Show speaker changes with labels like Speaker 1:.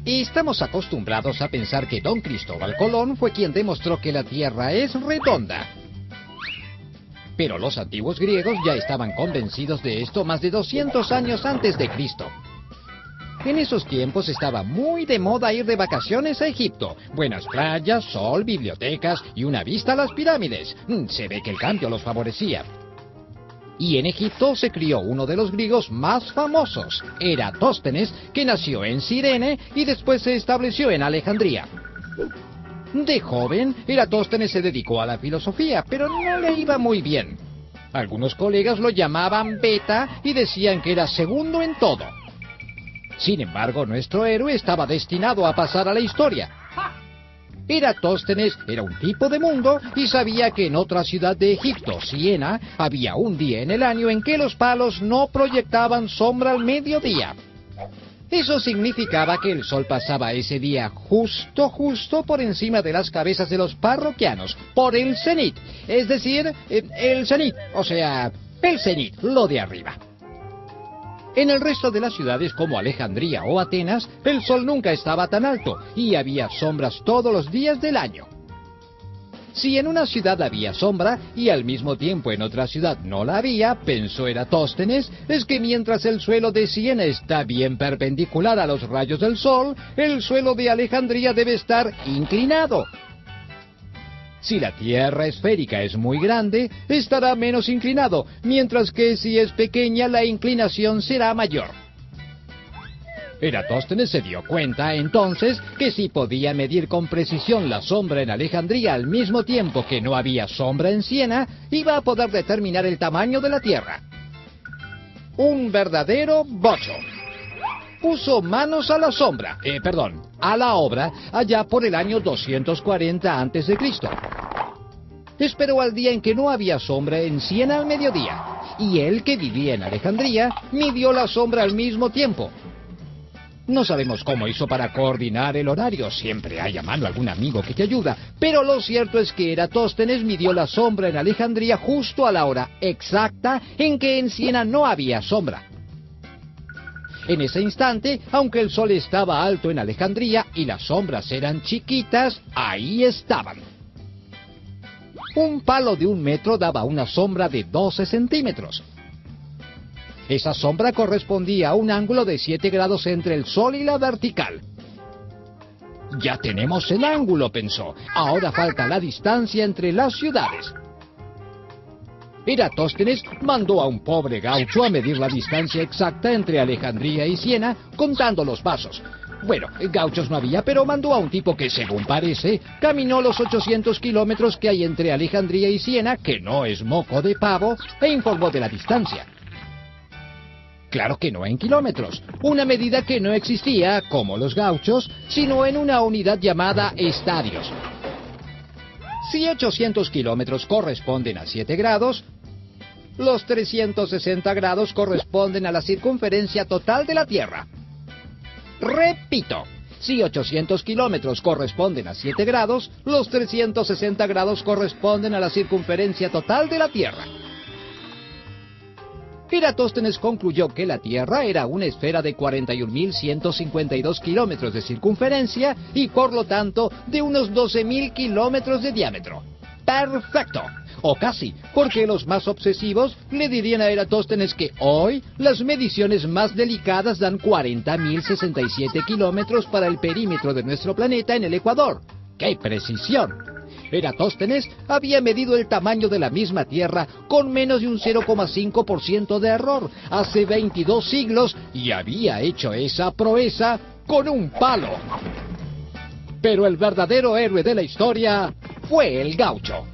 Speaker 1: Estamos acostumbrados a pensar que Don Cristóbal Colón fue quien demostró que la Tierra es redonda. Pero los antiguos griegos ya estaban convencidos de esto más de 200 años antes de Cristo. En esos tiempos estaba muy de moda ir de vacaciones a Egipto. Buenas playas, sol, bibliotecas y una vista a las pirámides. Se ve que el cambio los favorecía. Y en Egipto se crió uno de los griegos más famosos, Eratóstenes, que nació en Cirene y después se estableció en Alejandría. De joven, Eratóstenes se dedicó a la filosofía, pero no le iba muy bien. Algunos colegas lo llamaban beta y decían que era segundo en todo. Sin embargo, nuestro héroe estaba destinado a pasar a la historia. Eratóstenes era un tipo de mundo y sabía que en otra ciudad de Egipto, Siena, había un día en el año en que los palos no proyectaban sombra al mediodía. Eso significaba que el sol pasaba ese día justo por encima de las cabezas de los parroquianos, por el cenit, es decir, el cenit, o sea, el cenit, lo de arriba. En el resto de las ciudades como Alejandría o Atenas, el sol nunca estaba tan alto y había sombras todos los días del año. Si en una ciudad había sombra y al mismo tiempo en otra ciudad no la había, pensó Eratóstenes, es que mientras el suelo de Siena está bien perpendicular a los rayos del sol, el suelo de Alejandría debe estar inclinado. Si la Tierra esférica es muy grande, estará menos inclinado, mientras que si es pequeña, la inclinación será mayor. Eratóstenes se dio cuenta, entonces, que si podía medir con precisión la sombra en Alejandría al mismo tiempo que no había sombra en Siena, iba a poder determinar el tamaño de la Tierra. Un verdadero bocho. Puso manos a la a la obra, allá por el año 240 a.C. Esperó al día en que no había sombra en Siena al mediodía, y él, que vivía en Alejandría, midió la sombra al mismo tiempo. No sabemos cómo hizo para coordinar el horario, siempre hay a mano algún amigo que te ayuda, pero lo cierto es que Eratóstenes midió la sombra en Alejandría justo a la hora exacta en que en Siena no había sombra. En ese instante, aunque el sol estaba alto en Alejandría y las sombras eran chiquitas, ahí estaban. Un palo de 1 metro daba una sombra de 12 centímetros. Esa sombra correspondía a un ángulo de 7 grados entre el sol y la vertical. Ya tenemos el ángulo, pensó. Ahora falta la distancia entre las ciudades. Eratóstenes mandó a un pobre gaucho a medir la distancia exacta entre Alejandría y Siena, contando los pasos. Bueno, gauchos no había, pero mandó a un tipo que, según parece, caminó los 800 kilómetros que hay entre Alejandría y Siena, que no es moco de pavo, e informó de la distancia. Claro que no en kilómetros, una medida que no existía, como los gauchos, sino en una unidad llamada estadios. Si 800 kilómetros corresponden a 7 grados, los 360 grados corresponden a la circunferencia total de la Tierra. Repito, si 800 kilómetros corresponden a 7 grados, los 360 grados corresponden a la circunferencia total de la Tierra. Eratóstenes concluyó que la Tierra era una esfera de 41.152 kilómetros de circunferencia y por lo tanto de unos 12.000 kilómetros de diámetro. ¡Perfecto! O casi, porque los más obsesivos le dirían a Eratóstenes que hoy las mediciones más delicadas dan 40.067 kilómetros para el perímetro de nuestro planeta en el Ecuador. ¡Qué precisión! Eratóstenes había medido el tamaño de la misma Tierra con menos de un 0,5% de error hace 22 siglos y había hecho esa proeza con un palo. Pero el verdadero héroe de la historia fue el gaucho.